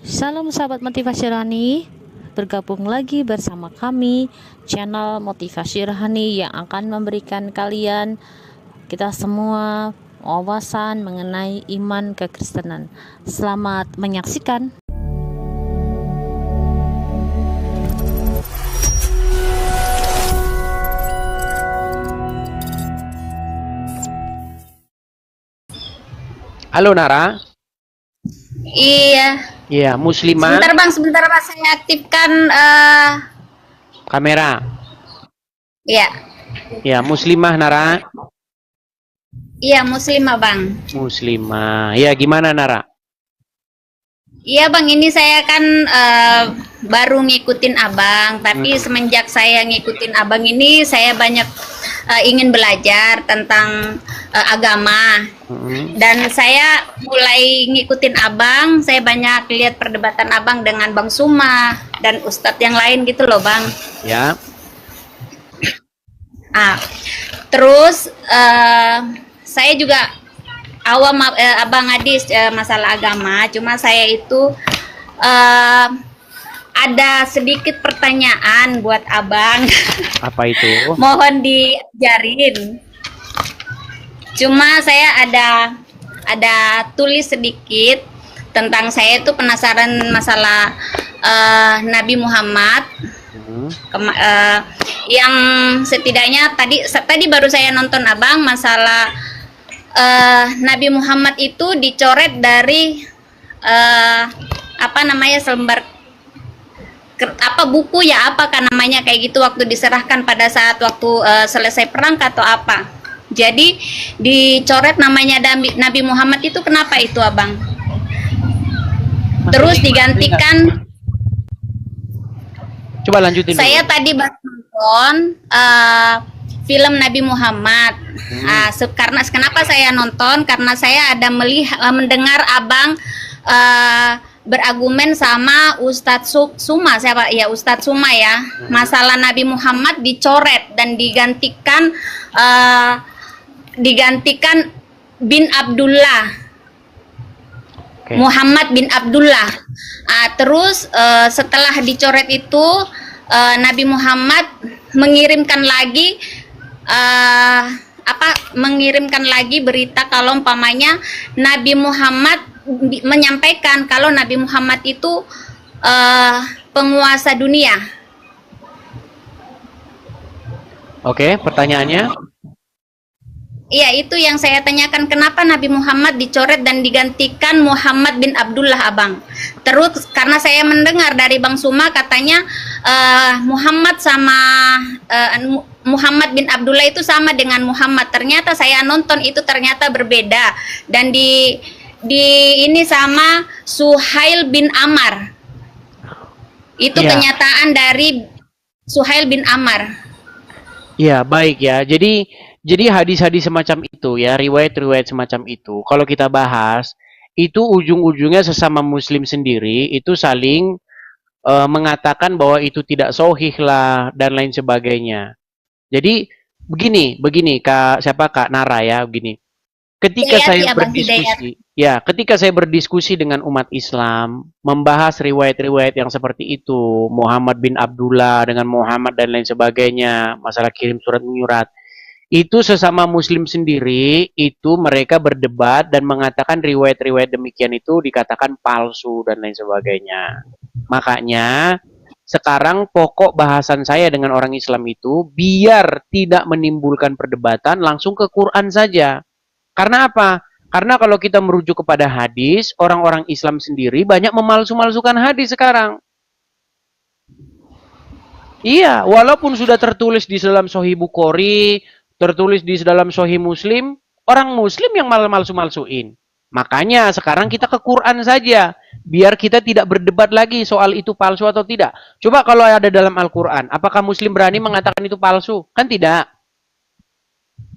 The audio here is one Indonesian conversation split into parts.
Salam sahabat motivasi Rohani, bergabung lagi bersama kami channel Motivasi Rohani yang akan memberikan kalian kita semua wawasan mengenai iman kekristenan. Selamat menyaksikan. Halo Nara. Iya. Iya, muslimah. Sebentar bang, saya aktifkan Kamera. ya. Ya, muslimah Nara. Iya, muslimah bang. Muslimah. Ya, gimana Nara? Iya bang, ini saya kan baru ngikutin abang, tapi semenjak saya ngikutin abang ini saya banyak ingin belajar tentang agama. Dan saya mulai ngikutin abang, saya banyak lihat perdebatan abang dengan Bang Suma dan Ustadz yang lain gitu loh bang. Ya. Terus saya juga awam abang Adis masalah agama, cuma saya itu ada sedikit pertanyaan buat abang. Apa itu? Mohon diajarin. Cuma saya ada tulis sedikit tentang saya itu penasaran masalah Nabi Muhammad. Yang setidaknya tadi baru saya nonton abang masalah Nabi Muhammad itu dicoret dari selembar buku ya, apa kan namanya kayak gitu, waktu diserahkan pada saat waktu selesai perang atau apa. Jadi dicoret namanya Nabi Muhammad itu, kenapa itu abang? Terus digantikan. Coba lanjutin. Saya tadi baru nonton film Nabi Muhammad. Karena kenapa saya nonton? Karena saya ada mendengar abang berargumen sama Ustadz Suma, siapa ya, Ustadz Suma ya, masalah Nabi Muhammad dicoret dan digantikan bin Abdullah. Muhammad bin Abdullah. Terus setelah dicoret itu Nabi Muhammad mengirimkan lagi berita kalau umpamanya Nabi Muhammad menyampaikan kalau Nabi Muhammad itu penguasa dunia. Oke, pertanyaannya? Iya, itu yang saya tanyakan, kenapa Nabi Muhammad dicoret dan digantikan Muhammad bin Abdullah abang. Terus karena saya mendengar dari Bang Suma katanya Muhammad bin Abdullah itu sama dengan Muhammad. Ternyata saya nonton itu ternyata berbeda, dan di ini sama Suhail bin Amar. Itu kenyataan dari Suhail bin Amar. Ya, baik ya. Jadi hadis-hadis semacam itu ya, riwayat-riwayat semacam itu, kalau kita bahas, itu ujung-ujungnya sesama muslim sendiri itu saling mengatakan bahwa itu tidak sahih lah dan lain sebagainya. Jadi begini Kak Nara ya, begini. Ketika saya berdiskusi dengan umat Islam, membahas riwayat-riwayat yang seperti itu, Muhammad bin Abdullah dengan Muhammad dan lain sebagainya, masalah kirim surat menyurat, itu sesama muslim sendiri itu mereka berdebat dan mengatakan riwayat-riwayat demikian itu dikatakan palsu dan lain sebagainya. Makanya sekarang pokok bahasan saya dengan orang Islam itu biar tidak menimbulkan perdebatan, langsung ke Quran saja. Karena apa? Karena kalau kita merujuk kepada hadis, orang-orang Islam sendiri banyak memalsu-malsukan hadis sekarang. Iya, walaupun sudah tertulis di dalam Sahih Bukhari, tertulis di dalam Sahih Muslim, orang Muslim yang malsu-malsuin. Makanya sekarang kita ke Quran saja, biar kita tidak berdebat lagi soal itu palsu atau tidak. Coba kalau ada dalam Al-Quran, apakah Muslim berani mengatakan itu palsu? Kan tidak.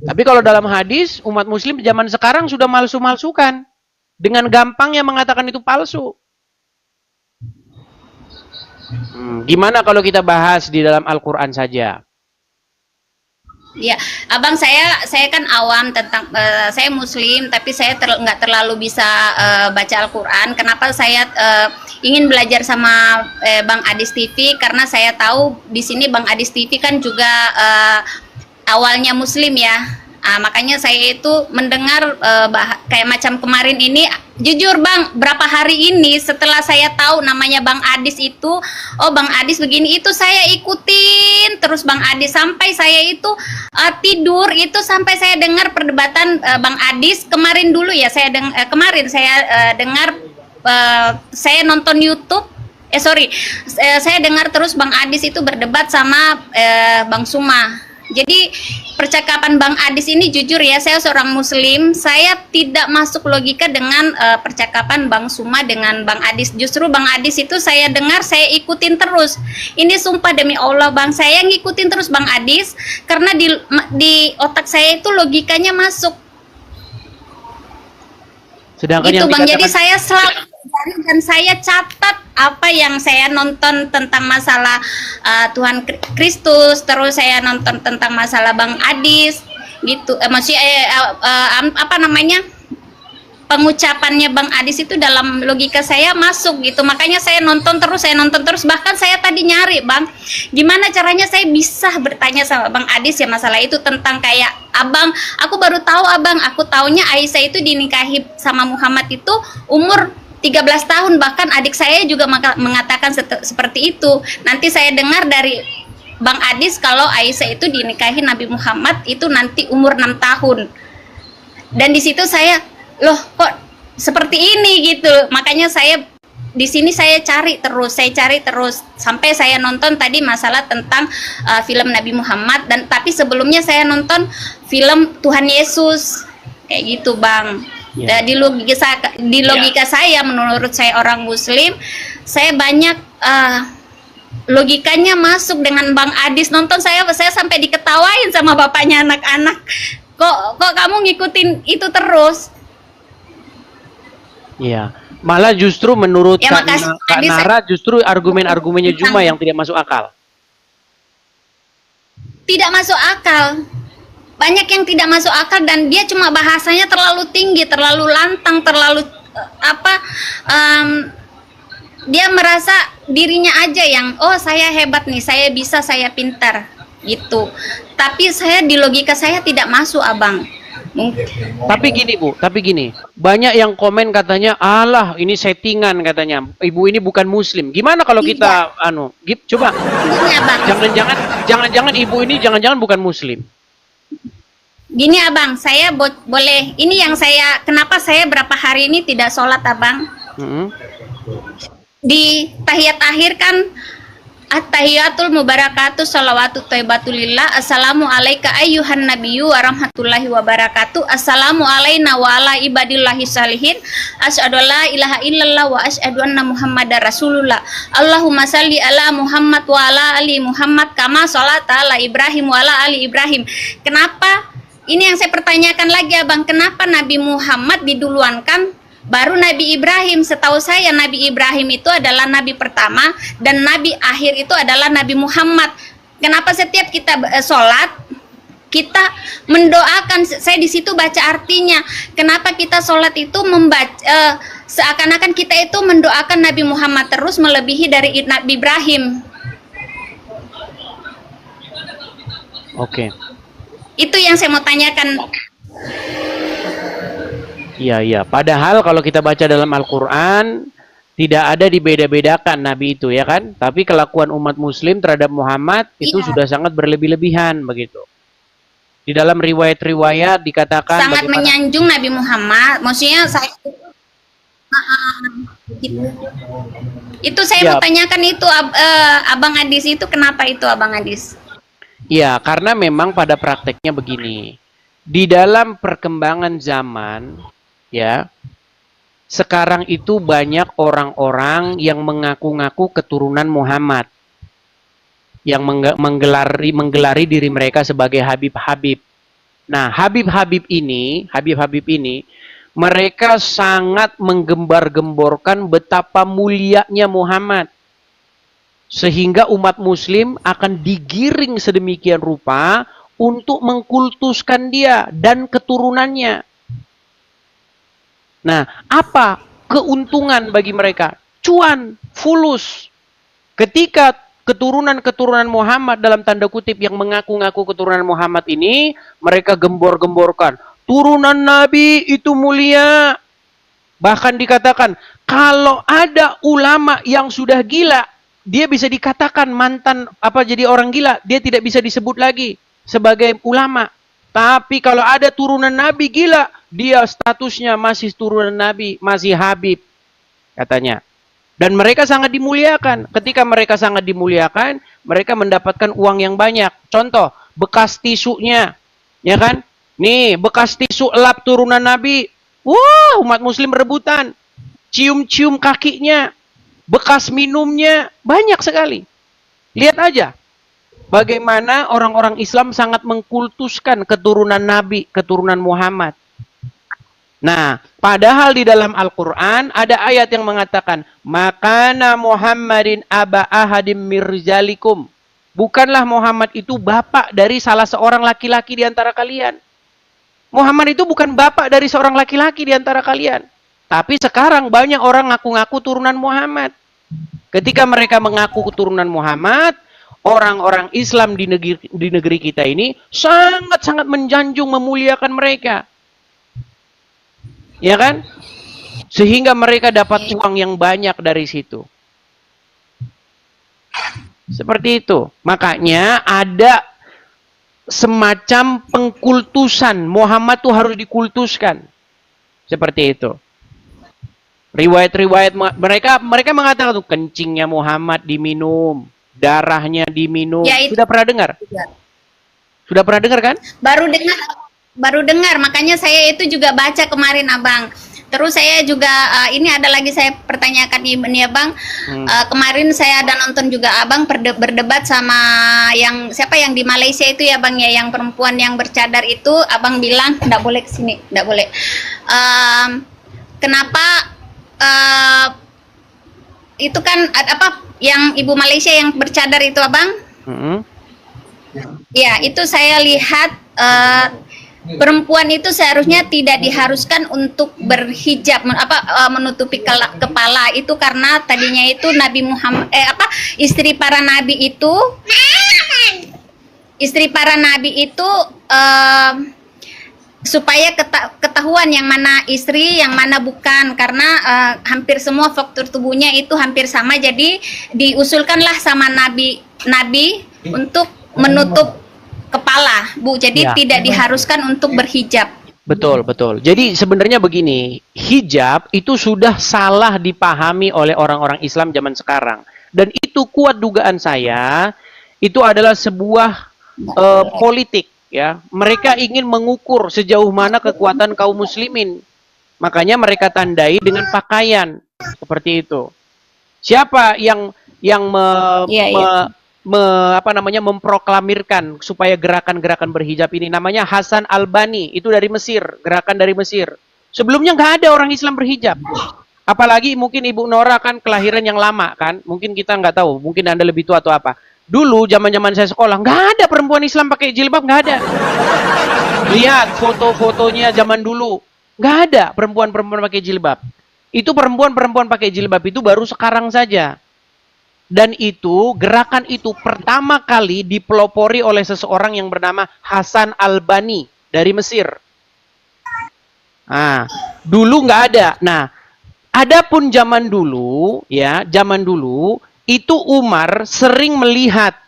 Tapi kalau dalam hadis, umat Muslim zaman sekarang sudah malsu-malsukan. Dengan gampangnya mengatakan itu palsu. Gimana kalau kita bahas di dalam Al-Quran saja? Ya, abang, saya kan awam tentang saya Muslim, tapi saya nggak terlalu bisa baca Al-Quran. Kenapa saya ingin belajar sama Bang Adis TV karena saya tahu di sini Bang Adis TV kan juga awalnya Muslim ya. Makanya saya itu mendengar kayak macam kemarin ini, jujur Bang, berapa hari ini setelah saya tahu namanya Bang Adis itu, oh Bang Adis begini, itu saya ikutin terus Bang Adis sampai saya itu tidur itu sampai saya dengar perdebatan Bang Adis kemarin dulu ya, kemarin saya dengar, saya nonton YouTube. Saya dengar terus Bang Adis itu berdebat sama Bang Suma. Jadi percakapan Bang Adis ini jujur ya, saya seorang Muslim, saya tidak masuk logika dengan percakapan Bang Suma dengan Bang Adis. Justru Bang Adis itu saya dengar, saya ikutin terus. Ini sumpah demi Allah Bang, saya ngikutin terus Bang Adis karena di otak saya itu logikanya masuk. Sedangkan gitu yang Bang, dikatakan, jadi saya selalu cari dan saya catat apa yang saya nonton tentang masalah Tuhan Kristus, terus saya nonton tentang masalah Bang Adis gitu, apa namanya, pengucapannya Bang Adis itu dalam logika saya masuk gitu, makanya saya nonton terus, bahkan saya tadi nyari Bang, gimana caranya saya bisa bertanya sama Bang Adis ya masalah itu tentang kayak Abang, aku baru tahu Abang, aku taunya Aisyah itu dinikahi sama Muhammad itu umur 13 tahun, bahkan adik saya juga mengatakan seperti itu. Nanti saya dengar dari Bang Adis kalau Aisyah itu dinikahi Nabi Muhammad itu nanti umur 6 tahun. Dan di situ saya, loh kok seperti ini gitu. Makanya saya di sini saya cari terus sampai saya nonton tadi masalah tentang film Nabi Muhammad, dan tapi sebelumnya saya nonton film Tuhan Yesus kayak gitu Bang. Ya. Di logika saya, menurut saya orang Muslim, saya banyak logikanya masuk dengan Bang Adis. Nonton saya sampai diketawain sama bapaknya anak-anak. Kok kamu ngikutin itu terus? Iya, malah justru menurut Ya, Kak Nara justru argumen-argumennya Juma yang tidak masuk akal. Tidak masuk akal. Banyak yang tidak masuk akal dan dia cuma bahasanya terlalu tinggi, terlalu lantang, terlalu dia merasa dirinya aja yang, oh saya hebat nih, saya bisa, saya pintar gitu. Tapi saya di logika saya tidak masuk Abang. Tapi gini Bu, banyak yang komen katanya, alah ini settingan katanya, ibu ini bukan Muslim. Gimana kalau kita coba, jangan-jangan ibu ini jangan-jangan bukan Muslim. Gini Abang, saya boleh, ini yang kenapa saya berapa hari ini tidak sholat Abang. Di tahiyat akhir kan, at-tahiyatul mubarakatuh salawatu thayyibatulillah, assalamu alaika ayyuhan nabiyyu warahmatullahi wabarakatuh, assalamu alaina wa ala ibadillahi salihin, asyhadu la ilaha illallah wa asyhadu anna muhammadar rasulullah, Allahumma salli ala Muhammad wa ala ali Muhammad kama sholata ala Ibrahim wa ala ali Ibrahim. Kenapa? Ini yang saya pertanyakan lagi Abang, kenapa Nabi Muhammad diduluankan baru Nabi Ibrahim? Setahu saya Nabi Ibrahim itu adalah Nabi pertama dan Nabi akhir itu adalah Nabi Muhammad. Kenapa setiap kita sholat kita mendoakan, saya di situ baca artinya, kenapa kita sholat itu membaca seakan-akan kita itu mendoakan Nabi Muhammad terus melebihi dari Nabi Ibrahim. Oke. Itu yang saya mau tanyakan. Iya. Padahal kalau kita baca dalam Al-Quran, tidak ada dibeda-bedakan Nabi itu, ya kan? Tapi kelakuan umat Muslim terhadap Muhammad itu sudah sangat berlebih-lebihan, begitu. Di dalam riwayat-riwayat dikatakan sangat menyanjung Nabi Muhammad. Maksudnya saya itu saya mau tanyakan itu Abang Adis itu kenapa itu Abang Adis? Iya, karena memang pada prakteknya begini. Di dalam perkembangan zaman, ya, sekarang itu banyak orang-orang yang mengaku-ngaku keturunan Muhammad, yang menggelari diri mereka sebagai Habib-Habib. Nah, Habib-Habib ini, mereka sangat menggembar-gemborkan betapa mulianya Muhammad. Sehingga umat Muslim akan digiring sedemikian rupa untuk mengkultuskan dia dan keturunannya. Nah, apa keuntungan bagi mereka? cuan, fulus. Ketika keturunan-keturunan Muhammad dalam tanda kutip yang mengaku-ngaku keturunan Muhammad ini, mereka gembor-gemborkan, turunan Nabi itu mulia. Bahkan dikatakan, kalau ada ulama yang sudah gila, dia bisa dikatakan mantan jadi orang gila, dia tidak bisa disebut lagi sebagai ulama. Tapi kalau ada turunan Nabi gila, dia statusnya masih turunan Nabi, masih Habib, katanya. Dan mereka sangat dimuliakan. Ketika mereka sangat dimuliakan, mereka mendapatkan uang yang banyak. Contoh, bekas tisunya, ya kan? Nih, bekas tisu lap turunan Nabi. Wah, umat muslim rebutan. Cium-cium kakinya, bekas minumnya, banyak sekali. Lihat aja, bagaimana orang-orang Islam sangat mengkultuskan keturunan Nabi, keturunan Muhammad. Nah, padahal di dalam Al-Quran ada ayat yang mengatakan, Makana Muhammadin aba ahadim mirjalikum. Bukanlah Muhammad itu bapak dari salah seorang laki-laki di antara kalian. Muhammad itu bukan bapak dari seorang laki-laki di antara kalian. Tapi sekarang banyak orang ngaku-ngaku turunan Muhammad. Ketika mereka mengaku keturunan Muhammad, orang-orang Islam di negeri kita ini sangat-sangat menjanjung, memuliakan mereka. Ya kan? Sehingga mereka dapat uang yang banyak dari situ. Seperti itu. Makanya ada semacam pengkultusan. Muhammad tuh harus dikultuskan. Seperti itu. Riwayat-riwayat mereka mengatakan tuh kencingnya Muhammad diminum, darahnya diminum. Ya, sudah pernah dengar? Sudah pernah dengar kan? Baru dengar, makanya saya itu juga baca kemarin Abang. Terus saya juga ini ada lagi saya pertanyakan ini Abang. Kemarin saya ada nonton juga Abang berdebat sama siapa yang di Malaysia itu ya Bang ya, yang perempuan yang bercadar itu. Abang bilang enggak boleh kesini, enggak boleh. Kenapa itu kan yang ibu Malaysia yang bercadar itu Abang? Ya, itu saya lihat perempuan itu seharusnya tidak diharuskan untuk berhijab, menutupi kepala itu karena tadinya itu Nabi Muhammad istri para nabi itu supaya ketahuan yang mana istri, yang mana bukan, karena hampir semua faktor tubuhnya itu hampir sama, jadi diusulkanlah sama nabi untuk menutup kepala, Bu. Jadi tidak diharuskan untuk berhijab. Betul, betul. Jadi sebenarnya begini, hijab itu sudah salah dipahami oleh orang-orang Islam zaman sekarang. Dan itu kuat dugaan saya, itu adalah sebuah politik. Ya, mereka ingin mengukur sejauh mana kekuatan kaum muslimin. Makanya mereka tandai dengan pakaian seperti itu. Siapa yang memproklamirkan supaya gerakan-gerakan berhijab ini? Namanya Hasan Albani, itu dari Mesir, gerakan dari Mesir. Sebelumnya nggak ada orang Islam berhijab. Apalagi mungkin Ibu Nora kan kelahiran yang lama kan, mungkin kita nggak tahu, mungkin Anda lebih tua atau apa. Dulu zaman-zaman saya sekolah nggak ada perempuan Islam pakai jilbab, nggak ada. Lihat foto-fotonya zaman dulu, nggak ada perempuan-perempuan pakai jilbab. Itu perempuan-perempuan pakai jilbab itu baru sekarang saja. Dan itu, gerakan itu pertama kali dipelopori oleh seseorang yang bernama Hasan Albani dari Mesir. Nah, dulu nggak ada. Nah, adapun zaman dulu, itu Umar sering melihat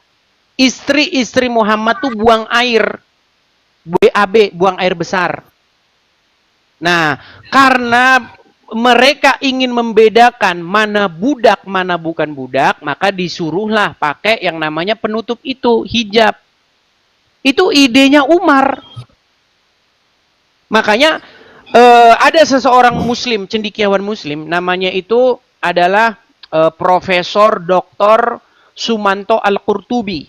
istri-istri Muhammad tuh buang air, BAB, buang air besar. Nah, karena mereka ingin membedakan mana budak, mana bukan budak, maka disuruhlah pakai yang namanya penutup itu, hijab. Itu idenya Umar. Makanya ada seseorang muslim, cendekiawan muslim, namanya itu adalah Profesor Dr. Sumanto Al-Qurtubi.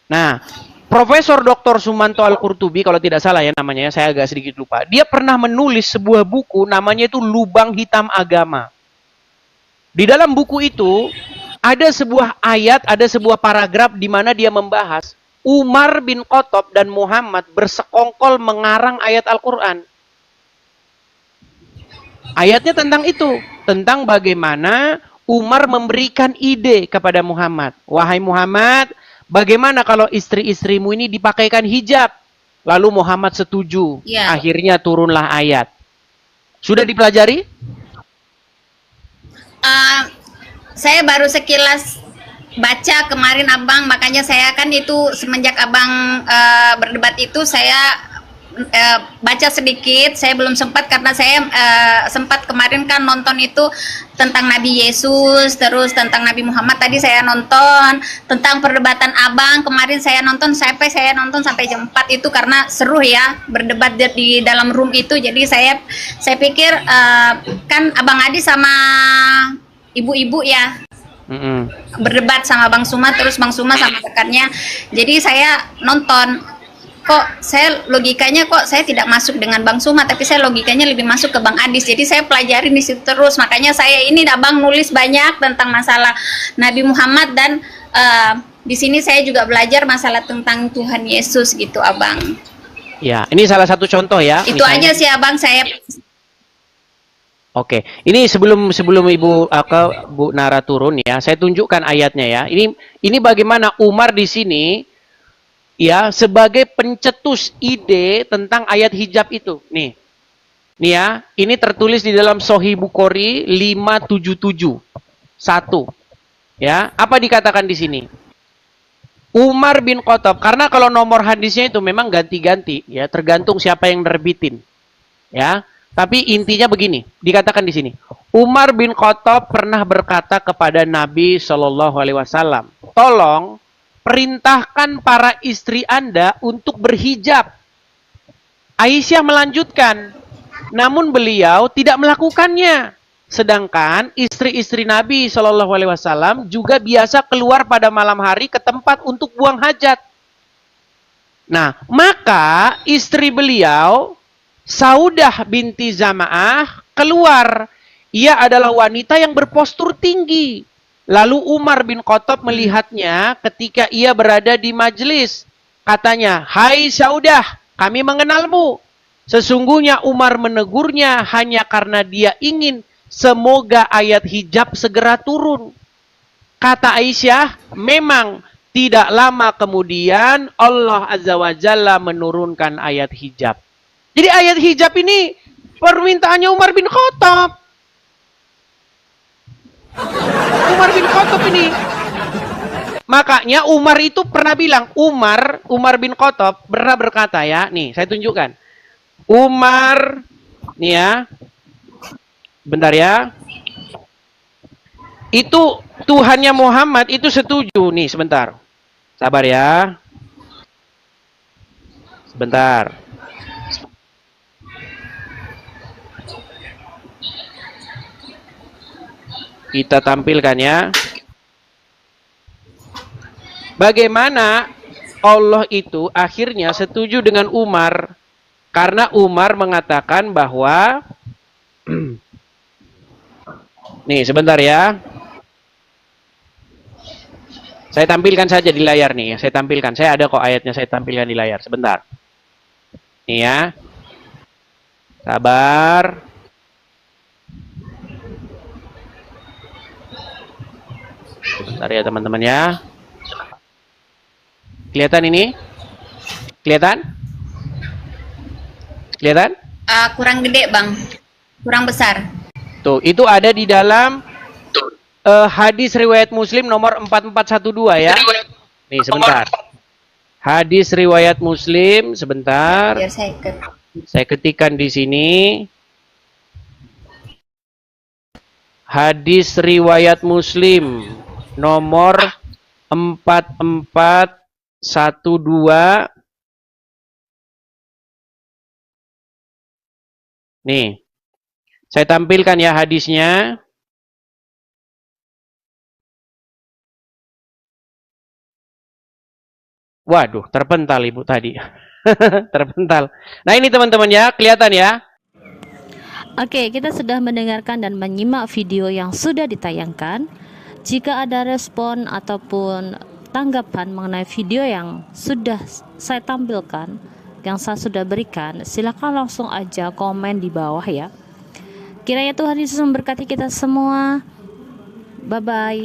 Nah, Profesor Dr. Sumanto Al-Qurtubi, kalau tidak salah ya namanya, saya agak sedikit lupa. Dia pernah menulis sebuah buku, namanya itu Lubang Hitam Agama. Di dalam buku itu, ada sebuah ayat, ada sebuah paragraf di mana dia membahas Umar bin Khattab dan Muhammad bersekongkol mengarang ayat Al-Quran. Ayatnya tentang itu, tentang bagaimana Umar memberikan ide kepada Muhammad. Wahai Muhammad, bagaimana kalau istri-istrimu ini dipakaikan hijab? Lalu Muhammad setuju. Ya. Akhirnya turunlah ayat. Sudah dipelajari? Saya baru sekilas baca kemarin Abang, makanya saya kan itu semenjak Abang berdebat itu saya baca sedikit. Saya belum sempat karena saya sempat kemarin kan nonton itu tentang Nabi Yesus, terus tentang Nabi Muhammad tadi saya nonton, tentang perdebatan Abang kemarin saya nonton sampai jam 4 itu karena seru ya berdebat di dalam room itu. Jadi saya pikir kan Abang Adi sama ibu-ibu ya berdebat sama Bang Suma, terus Bang Suma sama rekannya. Jadi saya nonton, kok saya logikanya kok saya tidak masuk dengan Bang Suma, tapi saya logikanya lebih masuk ke Bang Adis. Jadi saya pelajarin di situ terus. Makanya saya ini Abang nulis banyak tentang masalah Nabi Muhammad, dan di sini saya juga belajar masalah tentang Tuhan Yesus gitu, Abang. Ya, ini salah satu contoh ya. Itu aja sih Abang saya. Oke, ini sebelum Bu Nara turun ya, saya tunjukkan ayatnya ya. Ini bagaimana Umar di sini ya sebagai pencetus ide tentang ayat hijab itu. Nih ya, ini tertulis di dalam Sahih Bukhari 577 1. Ya, apa dikatakan di sini? Umar bin Khattab, karena kalau nomor hadisnya itu memang ganti-ganti ya, tergantung siapa yang nerbitin. Ya. Tapi intinya begini, dikatakan di sini. Umar bin Khattab pernah berkata kepada Nabi Shallallahu Alaihi Wasallam, tolong perintahkan para istri Anda untuk berhijab. Aisyah melanjutkan, namun beliau tidak melakukannya. Sedangkan istri-istri Nabi Shallallahu Alaihi Wasallam juga biasa keluar pada malam hari ke tempat untuk buang hajat. Nah, maka istri beliau Saudah binti Zama'ah keluar. Ia adalah wanita yang berpostur tinggi. Lalu Umar bin Khattab melihatnya ketika ia berada di majelis. Katanya, "Hai Saudah, kami mengenalmu." Sesungguhnya Umar menegurnya hanya karena dia ingin semoga ayat hijab segera turun. Kata Aisyah, memang tidak lama kemudian Allah Azza wa Jalla menurunkan ayat hijab. Jadi ayat hijab ini permintaannya Umar bin Khattab. Umar bin Khattab ini. Makanya Umar itu pernah bilang, Umar bin Khattab pernah berkata ya, nih saya tunjukkan. Umar, nih ya, bentar ya. Itu Tuhannya Muhammad itu setuju, nih sebentar. Sabar ya. Sebentar. Kita tampilkan ya. Bagaimana Allah itu akhirnya setuju dengan Umar. Karena Umar mengatakan bahwa nih sebentar ya. Saya tampilkan saja di layar nih. Saya tampilkan. Saya ada kok ayatnya, saya tampilkan di layar. Sebentar. Nih ya. Sabar. Sebentar ya teman-teman ya. Kelihatan ini? Kelihatan? Kelihatan? Kurang gede Bang, kurang besar. Tuh, itu ada di dalam hadis riwayat Muslim nomor 4412 ya. Nih sebentar. Hadis riwayat Muslim sebentar. Biar saya ketikkan di sini. Hadis riwayat Muslim nomor 4412. Nih. Saya tampilkan ya hadisnya. Waduh, terpental Ibu tadi. Terpental. Nah, ini teman-teman ya, kelihatan ya. Oke, kita sudah mendengarkan dan menyimak video yang sudah ditayangkan. Jika ada respon ataupun tanggapan mengenai video yang sudah saya tampilkan, yang saya sudah berikan, silakan langsung aja komen di bawah ya. Kiranya Tuhan Yesus memberkati kita semua. Bye bye.